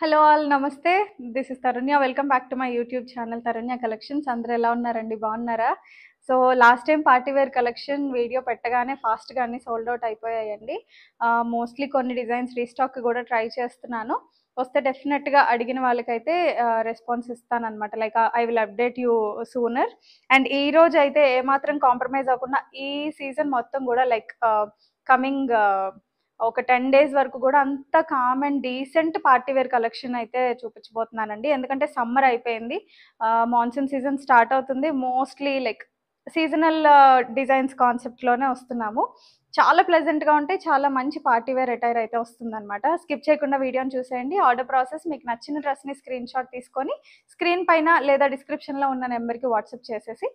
Hello all నమస్తే. This is Tarunya. Welcome back to my YouTube channel Tarunya collections. అందరూ ఎలా ఉన్నారండి? బాగున్నారా? So last time party wear collection video పెట్టగానే ఫాస్ట్గా అన్ని సోల్డ్ అవుట్ అయిపోయాయండి. మోస్ట్లీ కొన్ని డిజైన్స్ రీస్టాక్ కూడా ట్రై చేస్తున్నాను. వస్తే డెఫినెట్గా అడిగిన వాళ్ళకైతే రెస్పాన్స్ ఇస్తానన్నమాట. Like I will update you sooner. And ఈ రోజు అయితే ఏమాత్రం కాంప్రమైజ్ అవ్వకుండా ఈ సీజన్ మొత్తం కూడా లైక్ కమింగ్ ఒక 10 డేస్ వరకు కూడా అంత calm and decent party wear collection అయితే చూపించబోతున్నానండి. ఎందుకంటే సమ్మర్ అయిపోయింది, మాన్సూన్ సీజన్ స్టార్ట్ అవుతుంది. మోస్ట్లీ లైక్ సీజనల్ డిజైన్స్ కాన్సెప్ట్లోనే వస్తున్నాము. చాలా ప్లెజెంట్గా ఉంటాయి, చాలా మంచి పార్టీ వేర్ అటైర్ అయితే వస్తుందన్నమాట. స్కిప్ చేయకుండా వీడియోని చూసేయండి. ఆర్డర్ ప్రాసెస్ మీకు నచ్చిన డ్రెస్ని స్క్రీన్ షాట్ తీసుకొని స్క్రీన్ పైన లేదా డిస్క్రిప్షన్లో ఉన్న నెంబర్కి వాట్సాప్ చేసేసి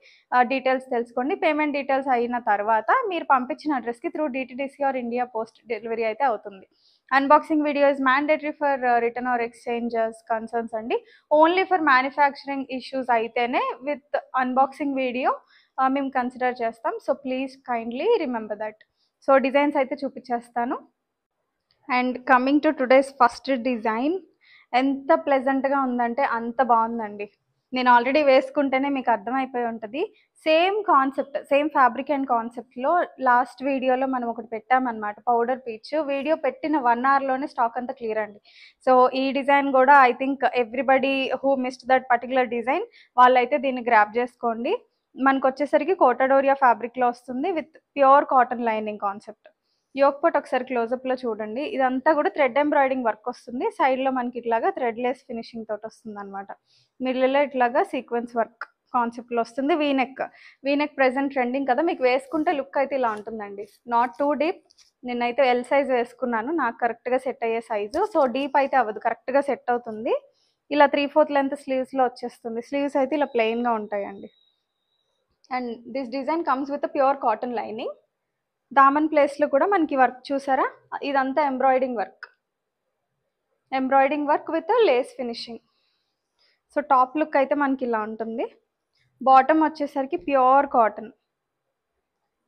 డీటెయిల్స్ తెలుసుకోండి. పేమెంట్ డీటెయిల్స్ అయిన తర్వాత మీరు పంపించిన అడ్రస్కి through DTDC or India post delivery అయితే అవుతుంది. Unboxing video is mandatory for return or exchanges concerns అండి. ఓన్లీ ఫర్ మ్యానుఫ్యాక్చరింగ్ ఇష్యూస్ అయితేనే విత్ అన్బాక్సింగ్ వీడియో మేము కన్సిడర్ చేస్తాం. So please kindly remember that. So designs అయితే చూపించేస్తాను. And coming to today's first design, ఎంత ప్లెజెంట్గా ఉందంటే అంత బాగుందండి. నేను ఆల్రెడీ వేసుకుంటేనే మీకు అర్థమైపోయి ఉంటుంది. Same concept, same fabric and కాన్సెప్ట్లో లాస్ట్ వీడియోలో మనం ఒకటి పెట్టామన్నమాట, పౌడర్ పీచ్. వీడియో పెట్టిన 1 అవర్లోనే స్టాక్ అంతా క్లియర్ అండి. సో ఈ డిజైన్ కూడా I think everybody who missed that particular design వాళ్ళైతే దీన్ని గ్రాప్ చేసుకోండి. మనకు వచ్చేసరికి కోటాడోరియా ఫ్యాబ్రిక్లో వస్తుంది విత్ ప్యూర్ కాటన్ లైనింగ్ కాన్సెప్ట్. యోక్ పార్ట్ ఒకసారి క్లోజప్లో చూడండి. ఇదంతా కూడా థ్రెడ్ ఎంబ్రాయిడింగ్ వర్క్ వస్తుంది. సైడ్లో మనకి ఇట్లాగా థ్రెడ్ లెస్ ఫినిషింగ్ తోటి వస్తుంది అనమాట. మిడిల్లో ఇట్లాగా సీక్వెన్స్ వర్క్ కాన్సెప్ట్లో వస్తుంది. వీనెక్ ప్రెజెంట్ ట్రెండింగ్ కదా, మీకు వేసుకుంటే లుక్ అయితే ఇలా ఉంటుందండి. Not too deep. నేనైతే ఎల్ సైజ్ వేసుకున్నాను, నాకు కరెక్ట్గా సెట్ అయ్యే సైజు. సో డీప్ అయితే అవ్వదు, కరెక్ట్గా సెట్ అవుతుంది. ఇలా 3/4 లెంత్ స్లీవ్స్లో వచ్చేస్తుంది. స్లీవ్స్ అయితే ఇలా ప్లెయిన్గా ఉంటాయండి. And this design comes with pure cotton lining. దామన్ ప్లేస్లో కూడా మనకి వర్క్ చూసారా, ఇదంతా embroidering work with lace finishing. So top look అయితే మనకి ఇలా ఉంటుంది. బాటమ్ వచ్చేసరికి ప్యూర్ కాటన్.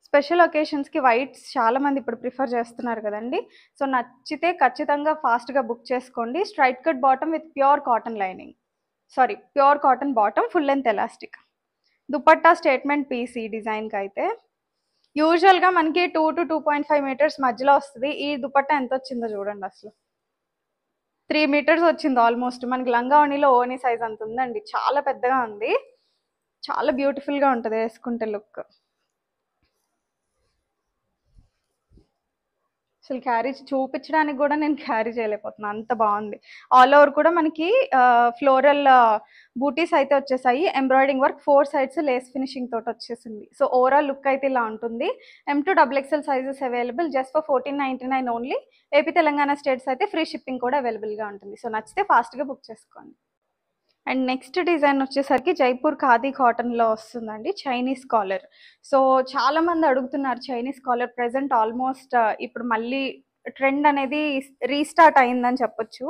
స్పెషల్ ఒకేషన్స్కి వైట్స్ చాలామంది ఇప్పుడు ప్రిఫర్ చేస్తున్నారు కదండి. సో నచ్చితే ఖచ్చితంగా ఫాస్ట్గా బుక్ చేసుకోండి. Straight cut bottom with pure cotton lining, pure cotton bottom, full length elastic. Dupatta statement piece ఈ డిజైన్కి అయితే. యూజువల్గా మనకి 2 to 2.5 మీటర్స్ మధ్యలో వస్తుంది. ఈ దుపట్టా ఎంత వచ్చిందో చూడండి, అసలు 3 మీటర్స్ వచ్చింది ఆల్మోస్ట్. మనకి లంగా ఓణిలో ఓణి సైజ్ అంత ఉందండి, చాలా పెద్దగా ఉంది. చాలా బ్యూటిఫుల్గా ఉంటుంది వేసుకుంటే లుక్. అసలు క్యారీ చూపించడానికి కూడా నేను క్యారీ చేయలేకపోతున్నాను, అంత బాగుంది. ఆల్ ఓవర్ కూడా మనకి ఫ్లోరల్ బూటీస్ అయితే వచ్చేసాయి. Embroidering work 4 sides Lay's finishing తోటి వచ్చేసింది. సో ఓవరాల్ లుక్ అయితే ఇలా ఉంటుంది. M2 XXL sizes available just for 1499 only. AP Telangana states అయితే ఫ్రీ షిప్పింగ్ కూడా అవైలబుల్గా ఉంటుంది. సో నచ్చితే ఫాస్ట్గా బుక్ చేసుకోండి. అండ్ నెక్స్ట్ డిజైన్ వచ్చేసరికి జైపూర్ ఖాదీ కాటన్లో వస్తుందండి, చైనీస్ కాలర్. సో చాలామంది అడుగుతున్నారు చైనీస్ కాలర్. ప్రెజెంట్ ఆల్మోస్ట్ ఇప్పుడు మళ్ళీ ట్రెండ్ అనేది రీస్టార్ట్ అయిందని చెప్పొచ్చు.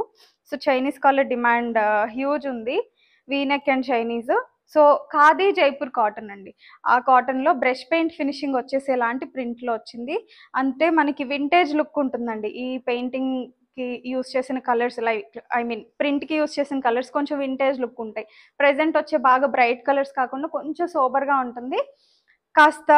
So Chinese collar demand huge ఉంది. V neck and Chinese. So khadi Jaipur cotton అండి. ఆ కాటన్లో బ్రష్ పెయింట్ ఫినిషింగ్ వచ్చేసేలాంటి ప్రింట్లో వచ్చింది. అంటే మనకి వింటేజ్ లుక్ ఉంటుందండి. ఈ పెయింటింగ్కి యూస్ చేసిన కలర్స్, లైక్ ప్రింట్కి యూస్ చేసిన కలర్స్ కొంచెం వింటేజ్ లుక్ ఉంటాయి. ప్రెజెంట్ వచ్చే బాగా బ్రైట్ కలర్స్ కాకుండా కొంచెం సోబర్గా ఉంటుంది. కాస్త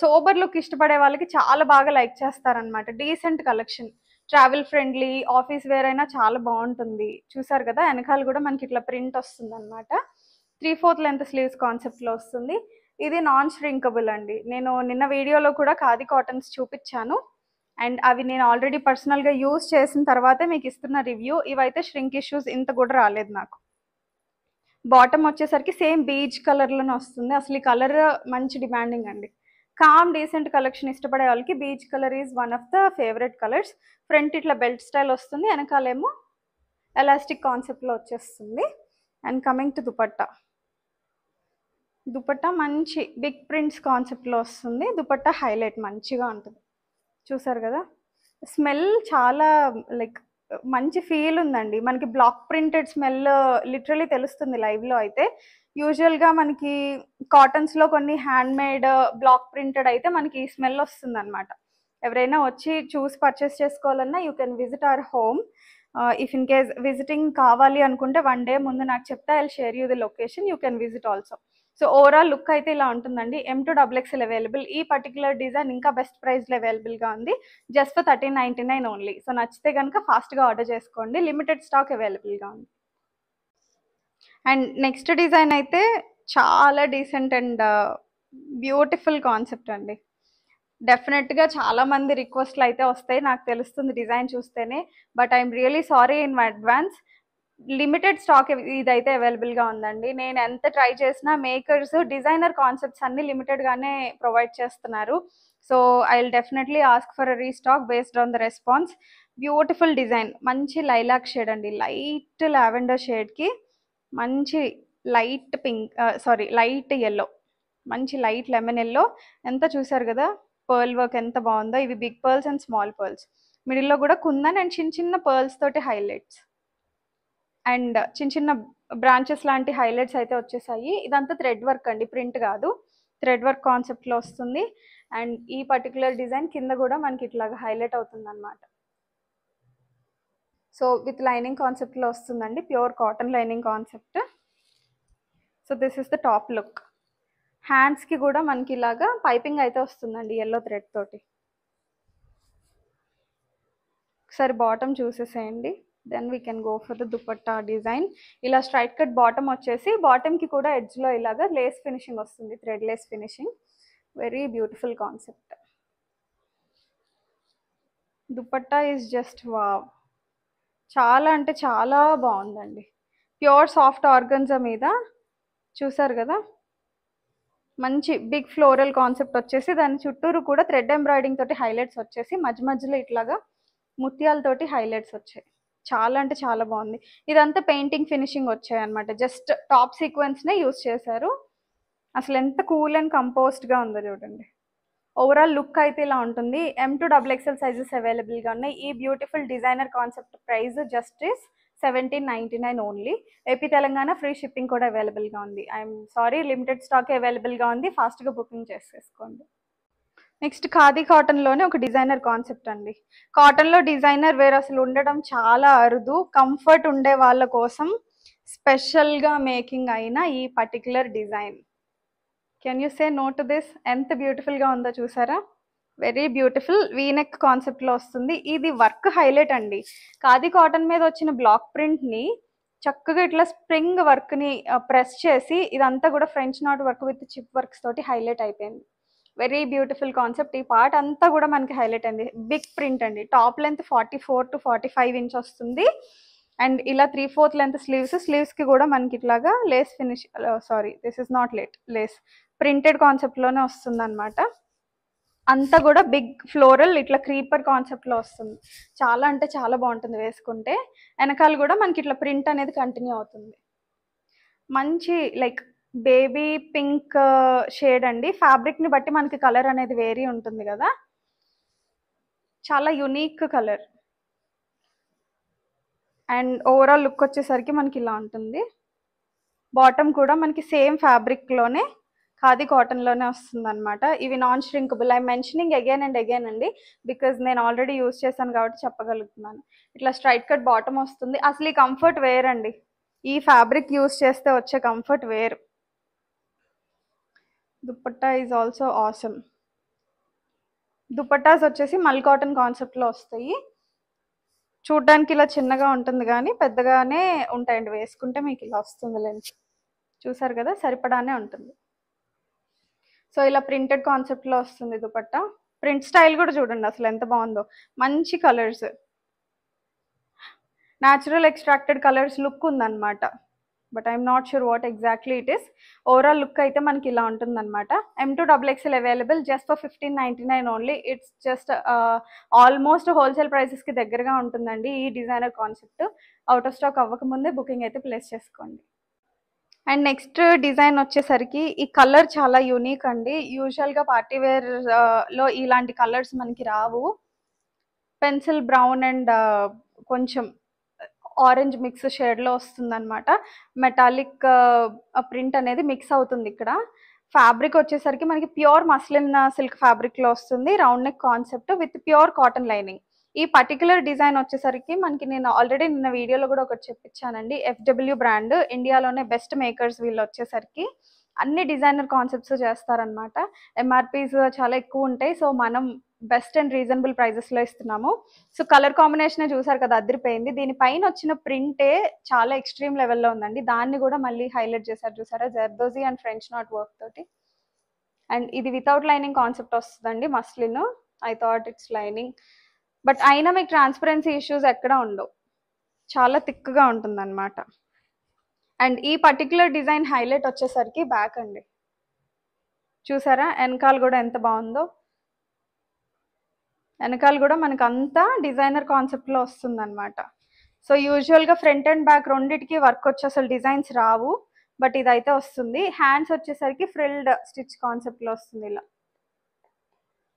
సోబర్ లుక్ ఇష్టపడే వాళ్ళకి చాలా బాగా లైక్ చేస్తారనమాట. Decent collection, travel friendly, office wear అయినా చాలా బాగుంటుంది. చూసారు కదా, వెనకాల కూడా మనకి ఇట్లా ప్రింట్ వస్తుంది అనమాట. 3/4 లెంత్ స్లీవ్స్ కాన్సెప్ట్లో వస్తుంది. ఇది నాన్ ష్రింకబుల్ అండి. నేను నిన్న వీడియోలో కూడా ఖాదీ కాటన్స్ చూపించాను. అండ్ అవి నేను ఆల్రెడీ పర్సనల్గా యూజ్ చేసిన తర్వాతే మీకు ఇస్తున్న రివ్యూ. ఇవైతే ష్రింక్ ఇష్యూస్ ఇంత కూడా రాలేదు నాకు. బాటమ్ వచ్చేసరికి సేమ్ బీచ్ కలర్లోనే వస్తుంది. అసలు ఈ కలర్ మంచి డిమాండింగ్ అండి. కామ్ డీసెంట్ కలెక్షన్ ఇష్టపడే వాళ్ళకి beach colour is one of the favourite colours. Front ఇట్లా బెల్ట్ స్టైల్ వస్తుంది, వెనకాలేమో ఎలాస్టిక్ కాన్సెప్ట్లో వచ్చేస్తుంది. అండ్ కమింగ్ టు దుపట్టా మంచి బిగ్ ప్రింట్స్ కాన్సెప్ట్లో వస్తుంది. దుపట్టా హైలైట్ మంచిగా ఉంటుంది. చూసారు కదా, స్మెల్ చాలా లైక్ మంచి ఫీల్ ఉందండి. మనకి బ్లాక్ ప్రింటెడ్ స్మెల్ లిటరలీ తెలుస్తుంది లైవ్లో అయితే. యూజువల్గా మనకి కాటన్స్లో కొన్ని హ్యాండ్ మేడ్ బ్లాక్ ప్రింటెడ్ అయితే మనకి ఈ స్మెల్ వస్తుంది అనమాట. ఎవరైనా వచ్చి చూసి పర్చేస్ చేసుకోవాలన్నా you can visit our home. If in case visiting కావాలి అనుకుంటే 1 డే ముందు నాకు చెప్తే I will share you the location, you can visit also. So overall look అయితే ఇలా ఉంటుందండి. M2XXL available. ఈ పర్టికులర్ డిజైన్ ఇంకా బెస్ట్ ప్రైస్లో అవైలబుల్గా ఉంది, జస్ట్ ఫర్ 1399 ఓన్లీ. సో నచ్చితే కనుక ఫాస్ట్గా ఆర్డర్ చేసుకోండి, లిమిటెడ్ స్టాక్ అవైలబుల్గా ఉంది. అండ్ నెక్స్ట్ డిజైన్ అయితే చాలా డీసెంట్ అండ్ బ్యూటిఫుల్ కాన్సెప్ట్ అండి. డెఫినెట్గా చాలా మంది రిక్వెస్ట్లు అయితే వస్తాయి, నాకు తెలుస్తుంది డిజైన్ చూస్తేనే. But I'm really sorry in advance, limited stock ఇదైతే అవైలబుల్గా ఉందండి. నేను ఎంత ట్రై చేసినా మేకర్స్ డిజైనర్ కాన్సెప్ట్స్ అన్ని లిమిటెడ్గానే ప్రొవైడ్ చేస్తున్నారు. So I will definitely ask for a restock based on the response. Beautiful design, మంచి లైలాక్ షేడ్ అండి, లైట్ లావెండర్ షేడ్కి మంచి లైట్ పింక్, లైట్ ఎల్లో, మంచి లైట్ లెమన్ ఎల్లో. ఎంత చూసారు కదా పర్ల్ వర్క్ ఎంత బాగుందో. ఇవి big pearls and small pearls, మిడిల్లో కూడా కుందన్ అండ్ చిన్న చిన్న పర్ల్స్ తోటి హైలైట్స్ అండ్ చిన్న చిన్న బ్రాంచెస్ లాంటి హైలైట్స్ అయితే వచ్చేసాయి. ఇదంతా థ్రెడ్ వర్క్ అండి, ప్రింట్ కాదు, థ్రెడ్ వర్క్ కాన్సెప్ట్లో వస్తుంది. అండ్ ఈ పర్టికులర్ డిజైన్ కింద కూడా మనకి ఇట్లాగా హైలైట్ అవుతుంది అనమాట. సో విత్ లైనింగ్ కాన్సెప్ట్లో వస్తుందండి, pure cotton lining concept. So this is the top look. హ్యాండ్స్కి కూడా మనకి ఇలాగా పైపింగ్ అయితే వస్తుందండి ఎల్లో థ్రెడ్ తోటి. ఒకసారి బాటమ్ చూసేసేయండి, then we can go for the dupatta design. ఇలా స్ట్రైట్ కట్ బాటమ్ వచ్చేసి బాటమ్కి కూడా ఎడ్జ్లో ఇలాగా లేస్ ఫినిషింగ్ వస్తుంది, thread lace finishing. Very beautiful concept. Dupatta is just wow, చాలా అంటే చాలా బాగుందండి. ప్యూర్ సాఫ్ట్ ఆర్గన్జా మీద చూసారు కదా, మంచి బిగ్ ఫ్లోరల్ కాన్సెప్ట్ వచ్చేసి దాని చుట్టూరు కూడా థ్రెడ్ ఎంబ్రాయిడింగ్ తోటి హైలైట్స్ వచ్చేసి మధ్య మధ్యలో ఇట్లాగా ముత్యాలతోటి హైలైట్స్ వచ్చాయి. చాలా అంటే చాలా బాగుంది. ఇదంతా పెయింటింగ్ ఫినిషింగ్ వచ్చాయి అనమాట, జస్ట్ టాప్ సీక్వెన్స్నే యూస్ చేశారు. అసలు ఎంత కూల్ అండ్ కంపోజ్డ్గా ఉందో చూడండి. ఓవరాల్ లుక్ అయితే ఇలా ఉంటుంది. M2XXL సైజెస్ అవైలబుల్గా ఉన్నాయి. ఈ beautiful designer concept price just is 1799 only. AP Telangana free shipping కూడా అవైలబుల్గా ఉంది. ఐఎమ్ సారీ, లిమిటెడ్ స్టాక్ అవైలబుల్గా ఉంది, ఫాస్ట్గా బుకింగ్ చేసేసుకోండి. నెక్స్ట్ ఖాదీ కాటన్లోనే ఒక డిజైనర్ కాన్సెప్ట్ అండి. కాటన్లో డిజైనర్ వేర్ అసలు ఉండడం చాలా అరుదు. కంఫర్ట్ ఉండే వాళ్ళ కోసం స్పెషల్గా మేకింగ్ అయిన ఈ particular design. Can you say no to this? ఎంత బ్యూటిఫుల్గా ఉందో చూసారా, వెరీ బ్యూటిఫుల్. వీనెక్ కాన్సెప్ట్లో వస్తుంది. ఇది వర్క్ హైలైట్ అండి. ఖాదీ కాటన్ మీద వచ్చిన బ్లాక్ ప్రింట్ని చక్కగా ఇట్లా స్ప్రింగ్ వర్క్ని ప్రెస్ చేసి ఇదంతా కూడా French knot work with chip works తోటి హైలైట్ అయిపోయింది. Very beautiful concept. ఈ పార్ట్ అంతా కూడా మనకి హైలైట్ అయింది. బిగ్ ప్రింట్ అండి, టాప్ లెంత్ 44 to 45 ఇంచ్ వస్తుంది. అండ్ ఇలా 3/4 లెంత్ స్లీవ్స్కి కూడా మనకి ఇట్లాగా lace finish, this is not lace, printed కాన్సెప్ట్లోనే వస్తుంది అనమాట. అంతా కూడా బిగ్ ఫ్లోరల్ ఇట్లా క్రీపర్ కాన్సెప్ట్లో వస్తుంది. చాలా అంటే చాలా బాగుంటుంది వేసుకుంటే. వెనకాల కూడా మనకి ఇట్లా ప్రింట్ అనేది కంటిన్యూ అవుతుంది. మంచి లైక్ బేబీ పింక్ షేడ్ అండి. ఫ్యాబ్రిక్ని బట్టి మనకి కలర్ అనేది వేరీ ఉంటుంది కదా, చాలా unique colour. And overall look వచ్చేసరికి మనకి ఇలా ఉంటుంది. బాటమ్ కూడా మనకి సేమ్ ఫ్యాబ్రిక్లోనే ఖాదీ కాటన్లోనే వస్తుంది అనమాట. ఇవి non shrinkable. I mentioning again and again అండి, బికాజ్ నేను ఆల్రెడీ యూజ్ చేశాను కాబట్టి చెప్పగలుగుతున్నాను. ఇట్లా స్ట్రైట్ కట్ బాటమ్ వస్తుంది. అసలు ఈ కంఫర్ట్ వేర్ అండి, ఈ ఫ్యాబ్రిక్ యూజ్ చేస్తే వచ్చే comfort wear. Dupatta is also awesome. Dupattas వచ్చేసి మల్ కాటన్ కాన్సెప్ట్లో వస్తాయి. చూడ్డానికి ఇలా చిన్నగా ఉంటుంది కానీ పెద్దగానే ఉంటాయండి, వేసుకుంటే మీకు ఇలా వస్తుంది లెన్స్. చూసారు కదా, సరిపడానే ఉంటుంది. సో ఇలా ప్రింటెడ్ కాన్సెప్ట్లో వస్తుంది దుపట్టా. ప్రింట్ స్టైల్ కూడా చూడండి అసలు ఎంత బాగుందో. మంచి colours, natural extracted colours look ఉందన్నమాట. But I'm not sure what exactly it is. Overall look అయితే మనకి ఇలా ఉంటుందన్నమాట. M2XXL available just for 1599 only. It's just almost wholesale ప్రైసెస్కి దగ్గరగా ఉంటుందండి ఈ designer concept. Out of stock అవ్వకముందే బుకింగ్ అయితే ప్లేస్ చేసుకోండి. అండ్ నెక్స్ట్ డిజైన్ వచ్చేసరికి ఈ కలర్ చాలా యూనిక్ అండి. యూజువల్గా పార్టీవేర్ లో ఇలాంటి కలర్స్ మనకి రావు. పెన్సిల్ బ్రౌన్ అండ్ కొంచెం ఆరెంజ్ మిక్స్ షేడ్లో వస్తుంది అనమాట. మెటాలిక్ ప్రింట్ అనేది మిక్స్ అవుతుంది ఇక్కడ. ఫ్యాబ్రిక్ వచ్చేసరికి మనకి ప్యూర్ మస్లిన్ సిల్క్ ఫ్యాబ్రిక్లో వస్తుంది. Round neck concept with pure cotton lining. ఈ పర్టికులర్ డిజైన్ వచ్చేసరికి మనకి నేను ఆల్రెడీ నిన్న వీడియోలో కూడా ఒకటి చెప్పించానండి. FW బ్రాండ్ ఇండియాలోనే బెస్ట్ మేకర్స్ వీళ్ళు వచ్చేసరికి అన్ని డిజైనర్ కాన్సెప్ట్స్ చేస్తారనమాట. MRPs చాలా ఎక్కువ ఉంటాయి. సో మనం బెస్ట్ అండ్ రీజనబుల్ ప్రైజెస్లో ఇస్తున్నాము. సో కలర్ కాంబినేషన్ చూసారు కదా, అదిరిపోయింది. దీనిపైన వచ్చిన ప్రింటే చాలా ఎక్స్ట్రీమ్ లెవెల్లో ఉందండి. దాన్ని కూడా మళ్ళీ హైలైట్ చేశారు చూసారా, zardozi and French knot work తోటి. అండ్ ఇది వితౌట్ లైనింగ్ కాన్సెప్ట్ వస్తుందండి, muslin. I thought it's lining, but అయినా మీకు ట్రాన్స్పరెన్సీ ఇష్యూస్ ఎక్కడ ఉండవు, చాలా థిక్గా ఉంటుంది అనమాట. అండ్ ఈ పర్టికులర్ డిజైన్ హైలైట్ వచ్చేసరికి బ్యాక్ అండి. చూసారా వెనకాల కూడా ఎంత బాగుందో. వెనకాల కూడా మనకు అంతా డిజైనర్ కాన్సెప్ట్లో వస్తుంది అనమాట. సో యూజువల్గా ఫ్రంట్ అండ్ బ్యాక్ రెండింటికి వర్క్ వచ్చి అసలు డిజైన్స్ రావు, బట్ ఇదైతే వస్తుంది. హ్యాండ్స్ వచ్చేసరికి ఫ్రిల్డ్ స్టిచ్ కాన్సెప్ట్లో వస్తుంది. ఇలా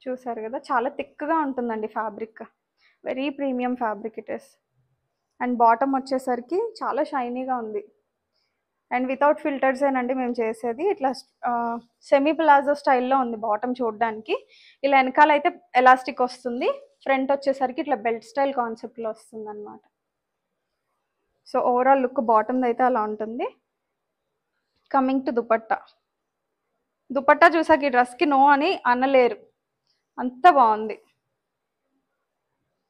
చూసారు కదా, చాలా థిక్గా ఉంటుందండి fabric, very premium fabric it is. And bottom వచ్చేసరికి చాలా షైనీగా ఉంది. అండ్ వితౌట్ ఫిల్టర్స్ ఏనండి మేము చేసేది. ఇట్లా సెమీ ప్లాజో స్టైల్లో ఉంది బాటమ్ చూడడానికి. ఇలా వెనకాల అయితే ఎలాస్టిక్ వస్తుంది, ఫ్రంట్ వచ్చేసరికి ఇట్లా బెల్ట్ స్టైల్ కాన్సెప్ట్లో వస్తుంది అనమాట. సో ఓవరాల్ లుక్ బాటమ్ అయితే అలా ఉంటుంది. Coming to dupatta. దుపట్టా చూసాక ఈ డ్రెస్కి నో అని అనలేరు, అంత బాగుంది.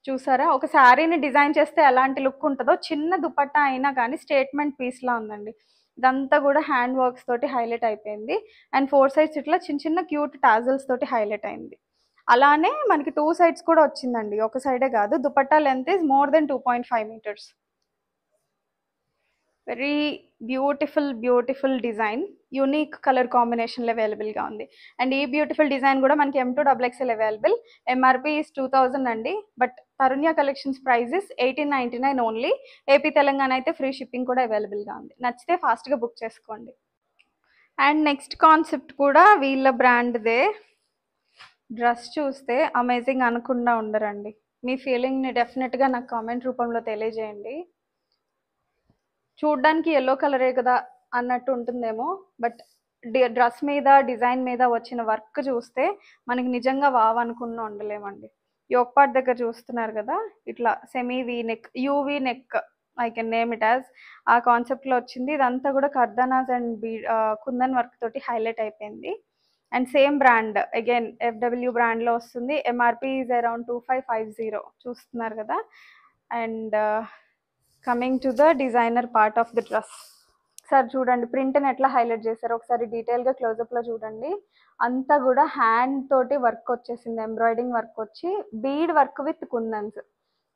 చూసారా, ఒక శారీని డిజైన్ చేస్తే ఎలాంటి లుక్ ఉంటుందో, చిన్న దుపట్టా అయినా కానీ స్టేట్మెంట్ పీస్లా ఉందండి. ఇదంతా కూడా హ్యాండ్ వర్క్స్ తోటి హైలైట్ అయిపోయింది. అండ్ 4 సైడ్స్ ఇట్లా చిన్న చిన్న క్యూట్ టాజల్స్ తోటి హైలైట్ అయింది. అలానే మనకి 2 సైడ్స్ కూడా వచ్చిందండి, ఒక సైడే కాదు. Dupatta length is more than 2.5 meters. Very beautiful design, unique colour కాంబినేషన్లో అవైలబుల్గా ఉంది. అండ్ ఈ బ్యూటిఫుల్ డిజైన్ కూడా మనకి M2XXL అవైలబుల్. MRP ఈజ్ 2000 అండి, but Tarunya collections prices 1899 only. AP Telangana అయితే ఫ్రీ షిప్పింగ్ కూడా అవైలబుల్గా ఉంది. నచ్చితే ఫాస్ట్గా బుక్ చేసుకోండి. అండ్ నెక్స్ట్ కాన్సెప్ట్ కూడా వీళ్ళ బ్రాండ్దే. డ్రెస్ చూస్తే అమేజింగ్ అనకుండా ఉండరండి. మీ ఫీలింగ్ని డెఫినెట్గా నాకు కామెంట్ రూపంలో తెలియజేయండి. చూడ్డానికి ఎల్లో కలరే కదా అన్నట్టు ఉంటుందేమో, బట్ డ్రెస్ మీద డిజైన్ మీద వచ్చిన వర్క్ చూస్తే మనకి నిజంగా వావ్ అనుకున్న ఉండలేమండి. యోక్ పార్ట్ దగ్గర చూస్తున్నారు కదా, ఇట్లా semi V neck, UV neck, I can name it as, ఆ కాన్సెప్ట్లో వచ్చింది. ఇదంతా కూడా కర్దానాస్ అండ్ కుందన్ వర్క్ తోటి హైలైట్ అయిపోయింది. And same brand again FW బ్రాండ్లో వస్తుంది. MRP ఈజ్ అరౌండ్ 2550 చూస్తున్నారు కదా. And coming to the designer part of the dress. Sir చూడండి ప్రింట్ని ఎట్లా హైలైట్ చేశారు, ఒకసారి డీటెయిల్గా క్లోజప్లో చూడండి. అంతా కూడా హ్యాండ్ తోటి వర్క్ వచ్చేసింది, ఎంబ్రాయిడింగ్ వర్క్ వచ్చి బీడ్ వర్క్ విత్ కుందన్స్,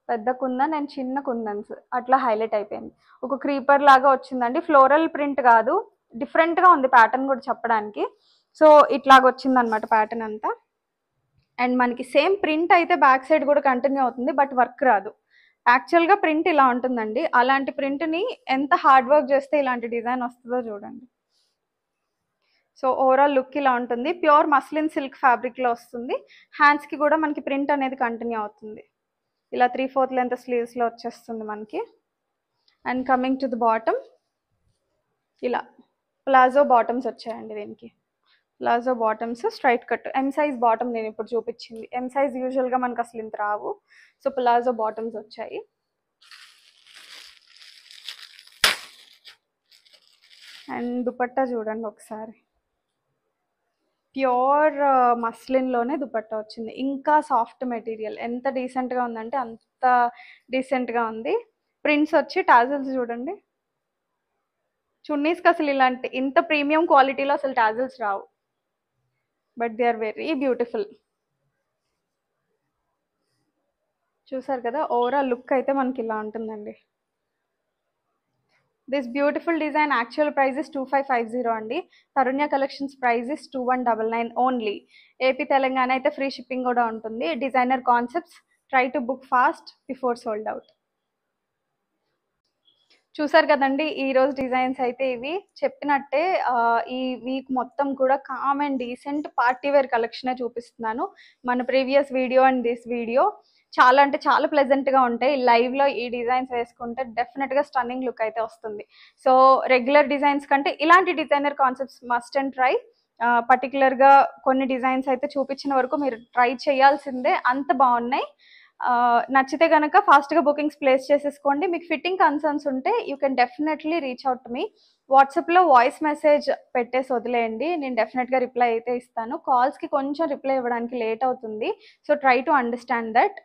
పెద్ద కుందన్ అండ్ చిన్న కుందన్స్ అట్లా హైలైట్ అయిపోయింది. ఒక క్రీపర్ లాగా వచ్చిందండి, ఫ్లోరల్ ప్రింట్ కాదు, డిఫరెంట్గా ఉంది ప్యాటర్న్ కూడా చెప్పడానికి. సో ఇట్లాగ వచ్చిందనమాట ప్యాటర్న్ అంతా. అండ్ మనకి సేమ్ ప్రింట్ అయితే బ్యాక్ సైడ్ కూడా కంటిన్యూ అవుతుంది, బట్ వర్క్ రాదు. యాక్చువల్గా ప్రింట్ ఇలా ఉంటుందండి, అలాంటి ప్రింట్ని ఎంత హార్డ్ వర్క్ చేస్తే ఇలాంటి డిజైన్ వస్తుందో చూడండి. సో ఓవరాల్ లుక్ ఇలా ఉంటుంది. ప్యూర్ మస్లిన్ సిల్క్ ఫ్యాబ్రిక్లో వస్తుంది. హ్యాండ్స్కి కూడా మనకి ప్రింట్ అనేది కంటిన్యూ అవుతుంది. ఇలా 3/4 లెంత్ స్లీవ్స్లో వచ్చేస్తుంది మనకి. And coming to the bottom, ఇలా ప్లాజో బాటమ్స్ వచ్చాయండి. దీనికి palazzo bottoms straight cut, M size bottom నేను ఇప్పుడు చూపించింది. M సైజ్ యూజువల్గా మనకు అసలు ఇంత రావు. సో ప్లాజో బాటమ్స్ వచ్చాయి. అండ్ దుపట్టా చూడండి ఒకసారి, ప్యూర్ మస్లిన్లోనే దుపట్టా వచ్చింది. ఇంకా సాఫ్ట్ మెటీరియల్, ఎంత డీసెంట్గా ఉందంటే అంత డీసెంట్గా ఉంది. ప్రింట్స్ వచ్చి టాజిల్స్ చూడండి. చున్నీస్కి అసలు ఇలాంటి ఇంత ప్రీమియం క్వాలిటీలో అసలు టాజిల్స్ రావు, but they are very beautiful. చూసారు కదా, ఓవరాల్ లుక్ అయితే మనకి ఇలా ఉంటుందండి. This beautiful design actual price is 2550 అండి. Tarunya collections price is 2199 only. AP Telangana అయితే ఫ్రీ షిప్పింగ్ కూడా ఉంటుంది. Designer concepts, try to book fast before sold out. చూసారు కదండి, ఈరోజు డిజైన్స్ అయితే ఇవి. చెప్పినట్టే ఈ వీక్ మొత్తం కూడా calm and decent party wear కలెక్షనే చూపిస్తున్నాను. మన previous video and this video చాలా అంటే చాలా ప్లెజెంట్గా ఉంటాయి. లైవ్లో ఈ డిజైన్స్ వేసుకుంటే డెఫినెట్గా స్టన్నింగ్ లుక్ అయితే వస్తుంది. సో రెగ్యులర్ డిజైన్స్ కంటే ఇలాంటి designer concepts must and try. పర్టికులర్గా కొన్ని డిజైన్స్ అయితే చూపించిన వరకు మీరు ట్రై చేయాల్సిందే, అంత బాగున్నాయి. నచ్చితే కనుక ఫాస్ట్గా బుకింగ్స్ ప్లేస్ చేసేసుకోండి. మీకు ఫిట్టింగ్ కన్సర్న్స్ ఉంటే you can definitely reach out to me. వాట్సాప్లో వాయిస్ మెసేజ్ పెట్టేసి వదిలేయండి, నేను డెఫినెట్గా రిప్లై అయితే ఇస్తాను. కాల్స్కి కొంచెం రిప్లై ఇవ్వడానికి లేట్ అవుతుంది, so try to understand that.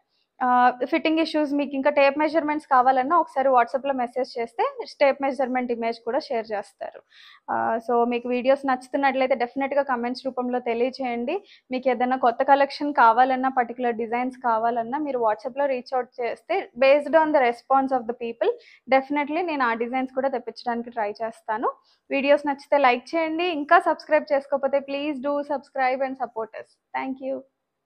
Fitting issues మీకు ఇంకా టేప్ మెజర్మెంట్స్ కావాలన్నా ఒకసారి వాట్సాప్లో మెసేజ్ చేస్తే టేప్ మెజర్మెంట్ ఇమేజ్ కూడా షేర్ చేస్తారు. సో మీకు వీడియోస్ నచ్చుతున్నట్లయితే డెఫినెట్గా కమెంట్స్ రూపంలో తెలియచేయండి. మీకు ఏదైనా కొత్త కలెక్షన్ కావాలన్నా, పర్టికులర్ డిజైన్స్ కావాలన్నా మీరు వాట్సాప్లో రీచ్ అవుట్ చేస్తే based on the response of the people definitely నేను ఆ డిజైన్స్ కూడా తెప్పించడానికి ట్రై చేస్తాను. వీడియోస్ నచ్చితే లైక్ చేయండి. ఇంకా సబ్స్క్రైబ్ చేసుకోకపోతే please do subscribe and support us. Thank you.